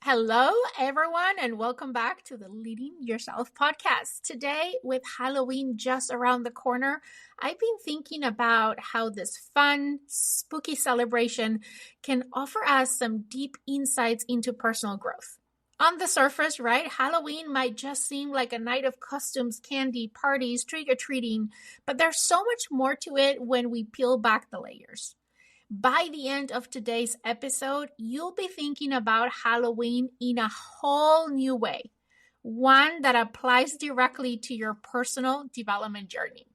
Hello, everyone, and welcome back to the Leading Yourself podcast. Today, with Halloween just around the corner, I've been thinking about how this fun, spooky celebration can offer us some deep insights into personal growth. On the surface, right, Halloween might just seem like a night of costumes, candy, parties, trick-or-treating, but there's so much more to it when we peel back the layers. By the end of today's episode, you'll be thinking about Halloween in a whole new way, one that applies directly to your personal development journey.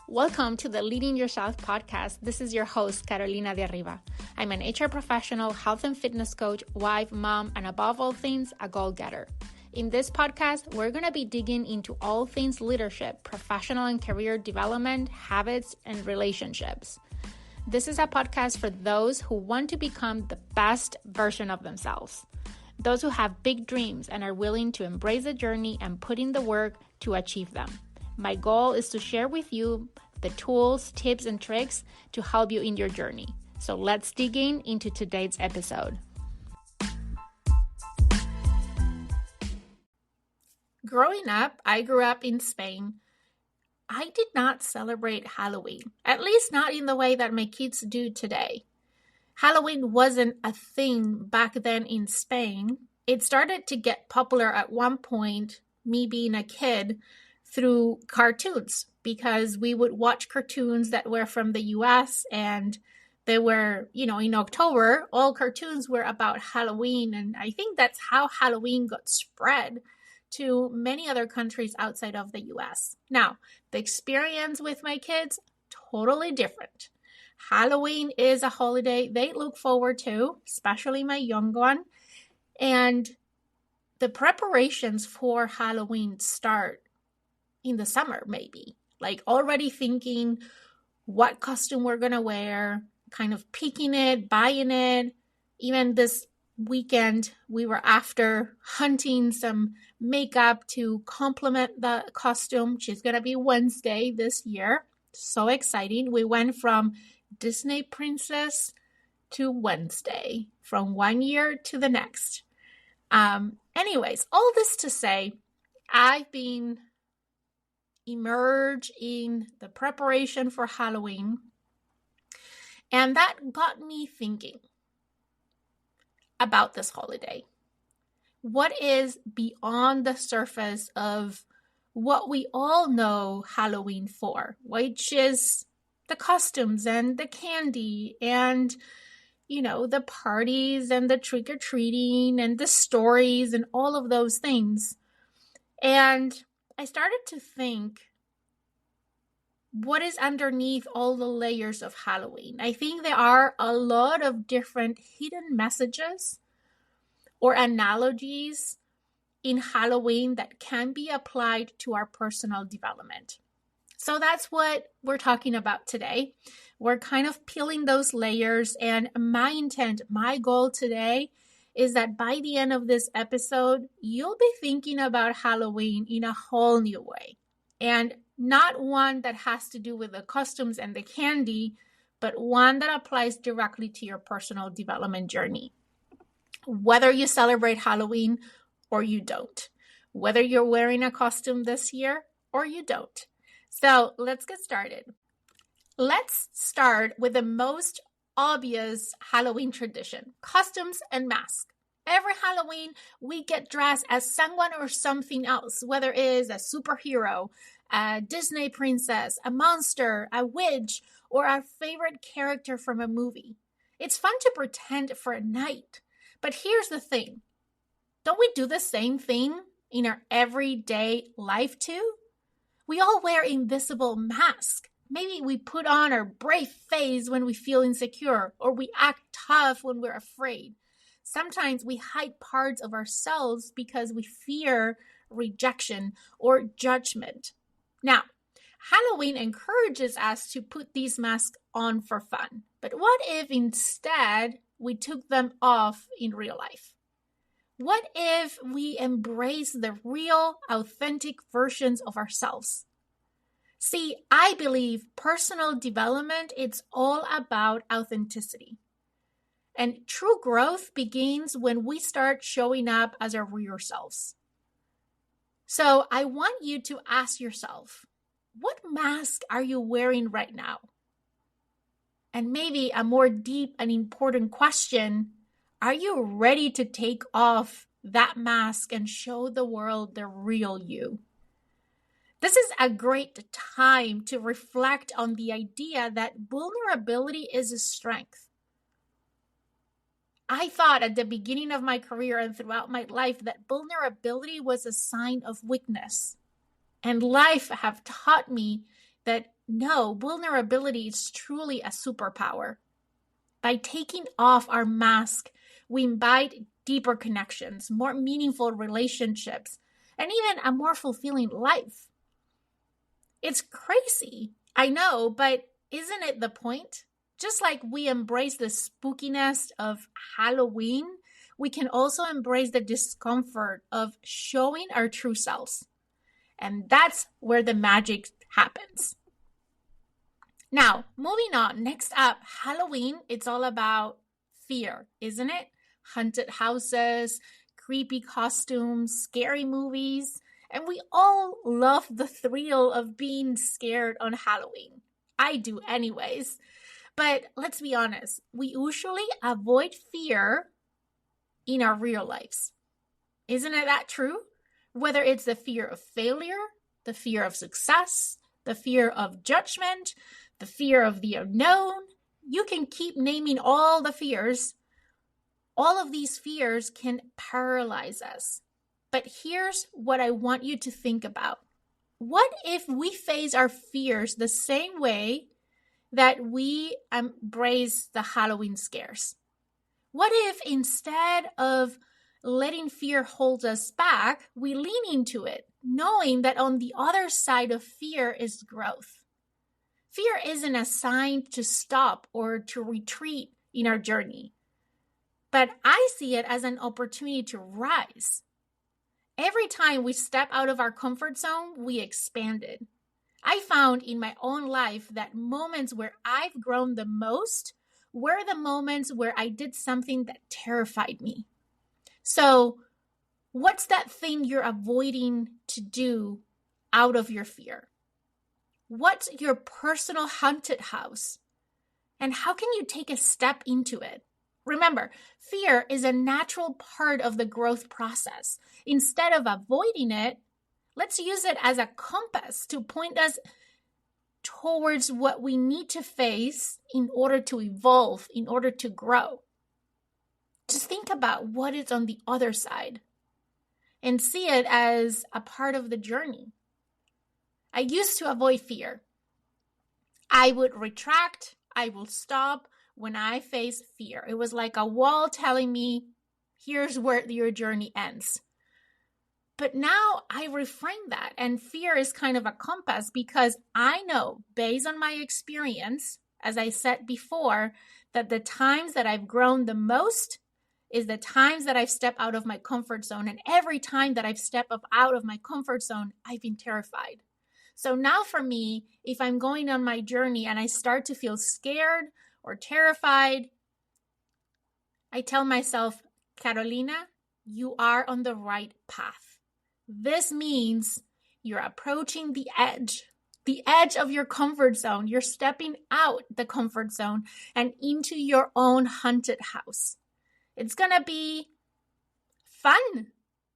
Welcome to the Leading Yourself podcast. This is your host, Carolina de Arriba. I'm an HR professional, health and fitness coach, wife, mom, and above all things, a goal-getter. In this podcast, we're going to be digging into all things leadership, professional and career development, habits, and relationships. This is a podcast for those who want to become the best version of themselves. Those who have big dreams and are willing to embrace the journey and put in the work to achieve them. My goal is to share with you the tools, tips, and tricks to help you in your journey. So let's dig into today's episode. Growing up, I grew up in Spain. I did not celebrate Halloween, at least not in the way that my kids do today. Halloween wasn't a thing back then in Spain. It started to get popular at one point, me being a kid, through cartoons, because we would watch cartoons that were from the US and they were, in October, all cartoons were about Halloween. And I think that's how Halloween got spread to many other countries outside of the US. Now, the experience with my kids, totally different. Halloween is a holiday they look forward to, especially my young one. And the preparations for Halloween start in the summer, maybe. Like already thinking what costume we're going to wear, kind of picking it, buying it. Even this weekend, we were after hunting some makeup to complement the costume. She's going to be Wednesday this year. So exciting. We went from Disney princess to Wednesday, from one year to the next. Anyways, all this to say, I've been immersed in the preparation for Halloween, and that got me thinking about this holiday. What is beyond the surface of what we all know Halloween for, which is the costumes and the candy and, the parties and the trick-or-treating and the stories and all of those things. And I started to think, what is underneath all the layers of Halloween? I think there are a lot of different hidden messages or analogies in Halloween that can be applied to our personal development. So that's what we're talking about today. We're kind of peeling those layers, and my intent, my goal today is that by the end of this episode, you'll be thinking about Halloween in a whole new way. And not one that has to do with the costumes and the candy, but one that applies directly to your personal development journey. Whether you celebrate Halloween or you don't. Whether you're wearing a costume this year or you don't. So let's get started. Let's start with the most obvious Halloween tradition, costumes and masks. Every Halloween, we get dressed as someone or something else, whether it is a superhero, a Disney princess, a monster, a witch, or our favorite character from a movie. It's fun to pretend for a night. But here's the thing. Don't we do the same thing in our everyday life too? We all wear invisible masks. Maybe we put on our brave face when we feel insecure, or we act tough when we're afraid. Sometimes we hide parts of ourselves because we fear rejection or judgment. Now, Halloween encourages us to put these masks on for fun. But what if instead we took them off in real life? What if we embrace the real, authentic versions of ourselves? See, I believe personal development, it's all about authenticity. And true growth begins when we start showing up as our real selves. So I want you to ask yourself, what mask are you wearing right now? And maybe a more deep and important question, are you ready to take off that mask and show the world the real you? This is a great time to reflect on the idea that vulnerability is a strength. I thought at the beginning of my career and throughout my life that vulnerability was a sign of weakness. And life have taught me that no, vulnerability is truly a superpower. By taking off our mask, we invite deeper connections, more meaningful relationships, and even a more fulfilling life. It's crazy, I know, but isn't it the point? Just like we embrace the spookiness of Halloween, we can also embrace the discomfort of showing our true selves. And that's where the magic happens. Now, moving on, next up, Halloween, it's all about fear, isn't it? Haunted houses, creepy costumes, scary movies, and we all love the thrill of being scared on Halloween. I do anyways. But let's be honest, we usually avoid fear in our real lives. Isn't it that true? Whether it's the fear of failure, the fear of success, the fear of judgment, the fear of the unknown, you can keep naming all the fears. All of these fears can paralyze us. But here's what I want you to think about. What if we face our fears the same way that we embrace the Halloween scares? What if instead of letting fear hold us back, we lean into it, knowing that on the other side of fear is growth? Fear isn't a sign to stop or to retreat in our journey, but I see it as an opportunity to rise. Every time we step out of our comfort zone, we expanded. I found in my own life that moments where I've grown the most were the moments where I did something that terrified me. So, what's that thing you're avoiding to do out of your fear? What's your personal haunted house? And how can you take a step into it? Remember, fear is a natural part of the growth process. Instead of avoiding it, let's use it as a compass to point us towards what we need to face in order to evolve, in order to grow. Just think about what is on the other side and see it as a part of the journey. I used to avoid fear. I would retract, I will stop when I face fear. It was like a wall telling me, here's where your journey ends. But now I reframe that, and fear is kind of a compass because I know, based on my experience, as I said before, that the times that I've grown the most is the times that I've stepped out of my comfort zone. And every time that I've stepped up out of my comfort zone, I've been terrified. So now for me, if I'm going on my journey and I start to feel scared or terrified, I tell myself, Carolina, you are on the right path. This means you're approaching the edge of your comfort zone. You're stepping out the comfort zone and into your own haunted house. It's going to be fun.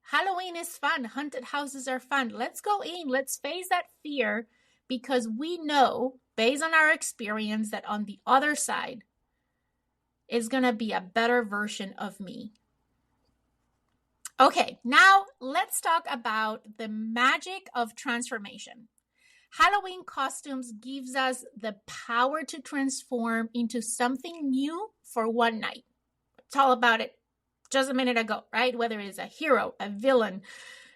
Halloween is fun. Haunted houses are fun. Let's go in. Let's face that fear because we know, based on our experience, that on the other side is going to be a better version of me. Okay, now let's talk about the magic of transformation. Halloween costumes gives us the power to transform into something new for one night. It's all about it just a minute ago, right? Whether it's a hero, a villain,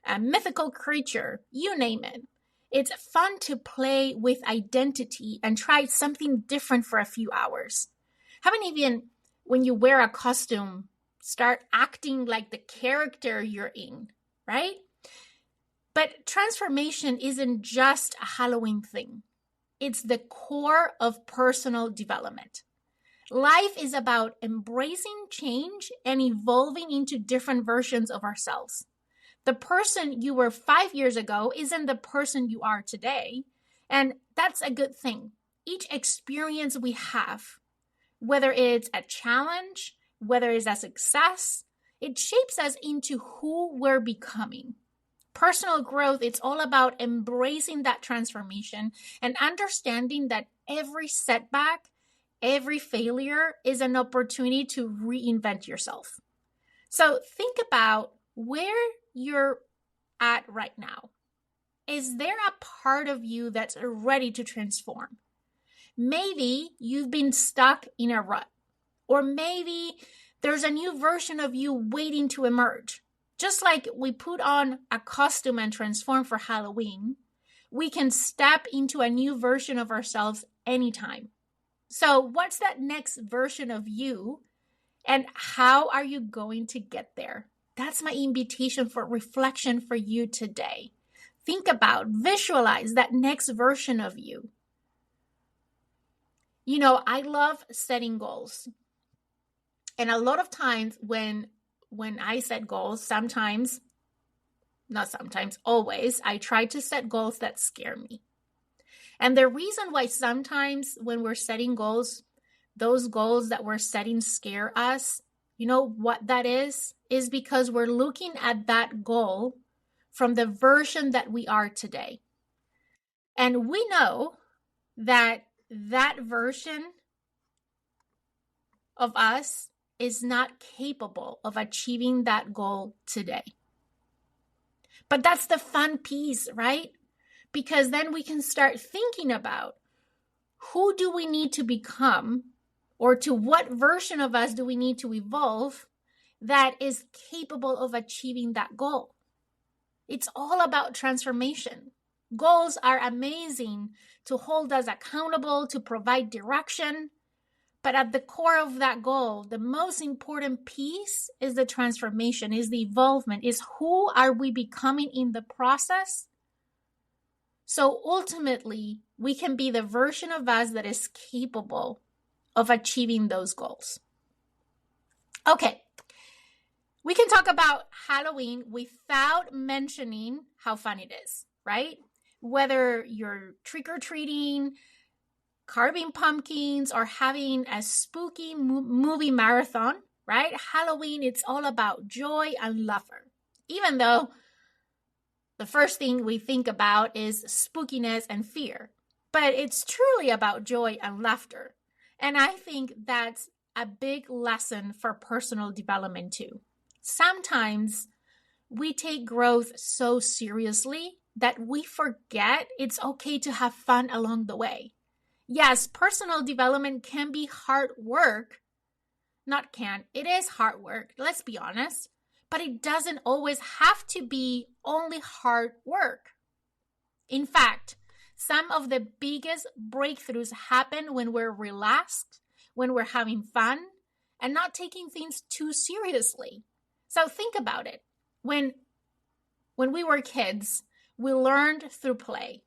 a mythical creature, you name it. It's fun to play with identity and try something different for a few hours. Haven't even, when you wear a costume, start acting like the character you're in, right? But transformation isn't just a Halloween thing. It's the core of personal development. Life is about embracing change and evolving into different versions of ourselves. The person you were 5 years ago isn't the person you are today. And that's a good thing. Each experience we have, whether it's a challenge, whether it's a success, it shapes us into who we're becoming. Personal growth, it's all about embracing that transformation and understanding that every setback, every failure is an opportunity to reinvent yourself. So think about where you're at right now. Is there a part of you that's ready to transform? Maybe you've been stuck in a rut, or maybe there's a new version of you waiting to emerge. Just like we put on a costume and transform for Halloween, we can step into a new version of ourselves anytime. So, what's that next version of you, and how are you going to get there? That's my invitation for reflection for you today. Think about, visualize that next version of you. You know, I love setting goals. And a lot of times when I set goals, always, I try to set goals that scare me. And the reason why sometimes when we're setting goals, those goals that we're setting scare us, you know what that is? Is because we're looking at that goal from the version that we are today. And we know that version of us is not capable of achieving that goal today. But that's the fun piece, right? Because then we can start thinking about who do we need to become, or to what version of us do we need to evolve that is capable of achieving that goal. It's all about transformation. Goals are amazing to hold us accountable, to provide direction. But at the core of that goal, the most important piece is the transformation, is the evolvement, is who are we becoming in the process? So ultimately, we can be the version of us that is capable of achieving those goals. Okay, we can talk about Halloween without mentioning how fun it is, right? Whether you're trick-or-treating, carving pumpkins, or having a spooky movie marathon, right? Halloween, it's all about joy and laughter. Even though the first thing we think about is spookiness and fear. But it's truly about joy and laughter. And I think that's a big lesson for personal development too. Sometimes we take growth so seriously that we forget it's okay to have fun along the way. Yes, personal development can be hard work. It is hard work, let's be honest. But it doesn't always have to be only hard work. In fact, some of the biggest breakthroughs happen when we're relaxed, when we're having fun, and not taking things too seriously. So think about it. When we were kids, we learned through play.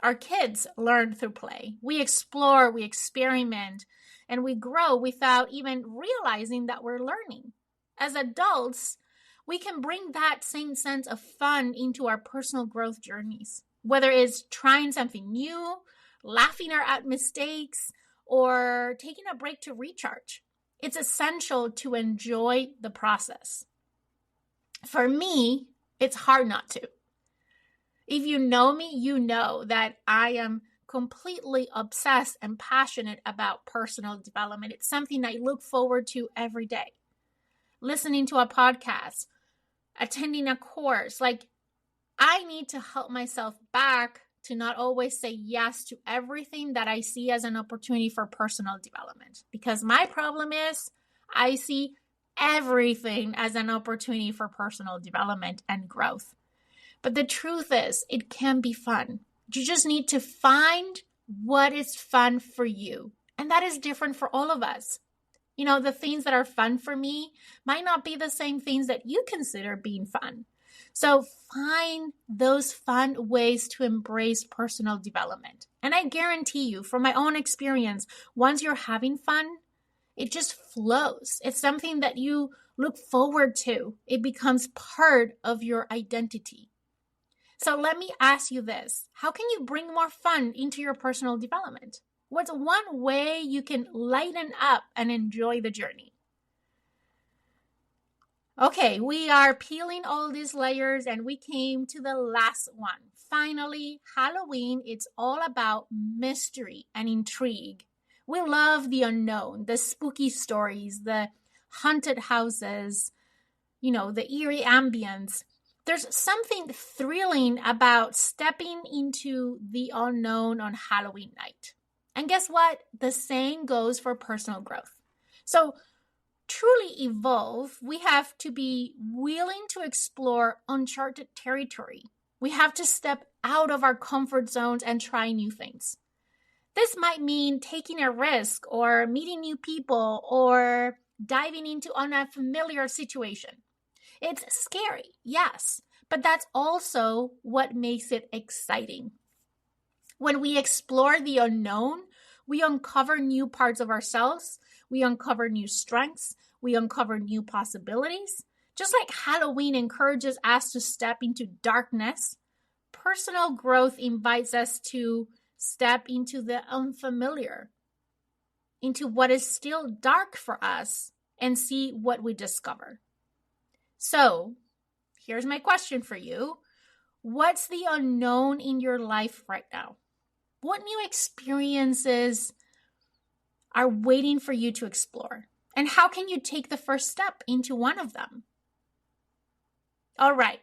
Our kids learn through play. We explore, we experiment, and we grow without even realizing that we're learning. As adults, we can bring that same sense of fun into our personal growth journeys, whether it's trying something new, laughing at mistakes, or taking a break to recharge. It's essential to enjoy the process. For me, it's hard not to. If you know me, you know that I am completely obsessed and passionate about personal development. It's something I look forward to every day. Listening to a podcast, attending a course, I need to help myself back to not always say yes to everything that I see as an opportunity for personal development. Because my problem is I see everything as an opportunity for personal development and growth. But the truth is, it can be fun. You just need to find what is fun for you. And that is different for all of us. You know, the things that are fun for me might not be the same things that you consider being fun. So find those fun ways to embrace personal development. And I guarantee you, from my own experience, once you're having fun, it just flows. It's something that you look forward to. It becomes part of your identity. So let me ask you this. How can you bring more fun into your personal development? What's one way you can lighten up and enjoy the journey? Okay, we are peeling all these layers and we came to the last one. Finally, Halloween, it's all about mystery and intrigue. We love the unknown, the spooky stories, the haunted houses, the eerie ambience. There's something thrilling about stepping into the unknown on Halloween night. And guess what? The same goes for personal growth. So, truly evolve, we have to be willing to explore uncharted territory. We have to step out of our comfort zones and try new things. This might mean taking a risk or meeting new people or diving into an unfamiliar situation. It's scary, yes, but that's also what makes it exciting. When we explore the unknown, we uncover new parts of ourselves, we uncover new strengths, we uncover new possibilities. Just like Halloween encourages us to step into darkness, personal growth invites us to step into the unfamiliar, into what is still dark for us, and see what we discover. So, here's my question for you. What's the unknown in your life right now? What new experiences are waiting for you to explore? And how can you take the first step into one of them? All right,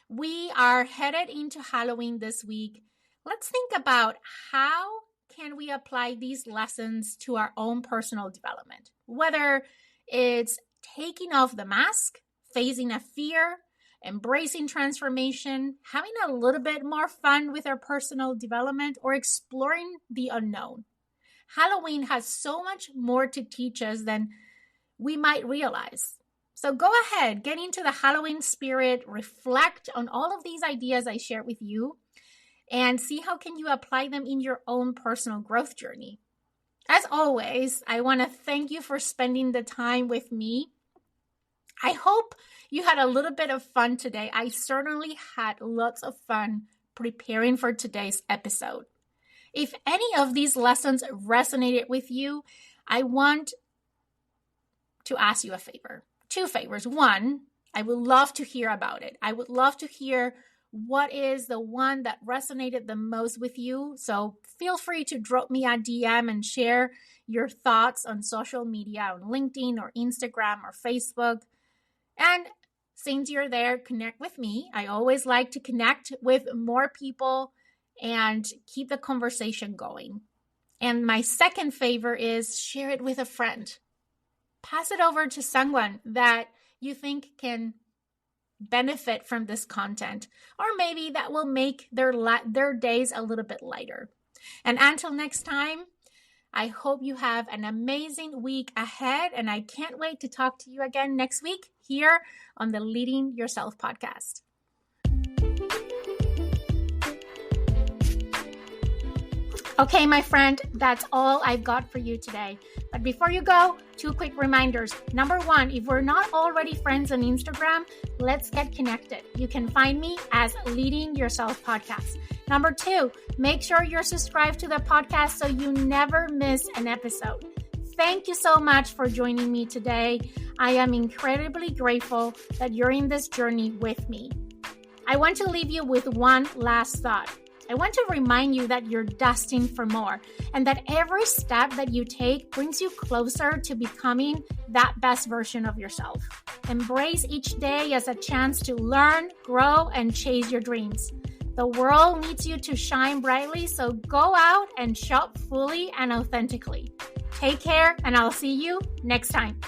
we are headed into Halloween this week. Let's think about how can we apply these lessons to our own personal development, whether it's taking off the mask, facing a fear, embracing transformation, having a little bit more fun with our personal development, or exploring the unknown. Halloween has so much more to teach us than we might realize. So go ahead, get into the Halloween spirit, reflect on all of these ideas I shared with you, and see how can you apply them in your own personal growth journey. As always, I want to thank you for spending the time with me. I hope you had a little bit of fun today. I certainly had lots of fun preparing for today's episode. If any of these lessons resonated with you, I want to ask you a favor. 2 favors. 1, I would love to hear about it. I would love to hear what is the one that resonated the most with you. So feel free to drop me a DM and share your thoughts on social media, on LinkedIn or Instagram or Facebook. And since you're there, connect with me. I always like to connect with more people and keep the conversation going. And my second favor is share it with a friend. Pass it over to someone that you think can benefit from this content, or maybe that will make their days a little bit lighter. And until next time, I hope you have an amazing week ahead, and I can't wait to talk to you again next week here on the Leading Yourself podcast. Okay, my friend, that's all I've got for you today. But before you go, 2 quick reminders. Number 1, if we're not already friends on Instagram, let's get connected. You can find me as Leading Yourself Podcast. Number 2, make sure you're subscribed to the podcast so you never miss an episode. Thank you so much for joining me today. I am incredibly grateful that you're in this journey with me. I want to leave you with one last thought. I want to remind you that you're destined for more and that every step that you take brings you closer to becoming that best version of yourself. Embrace each day as a chance to learn, grow, and chase your dreams. The world needs you to shine brightly, so go out and show up fully and authentically. Take care, and I'll see you next time.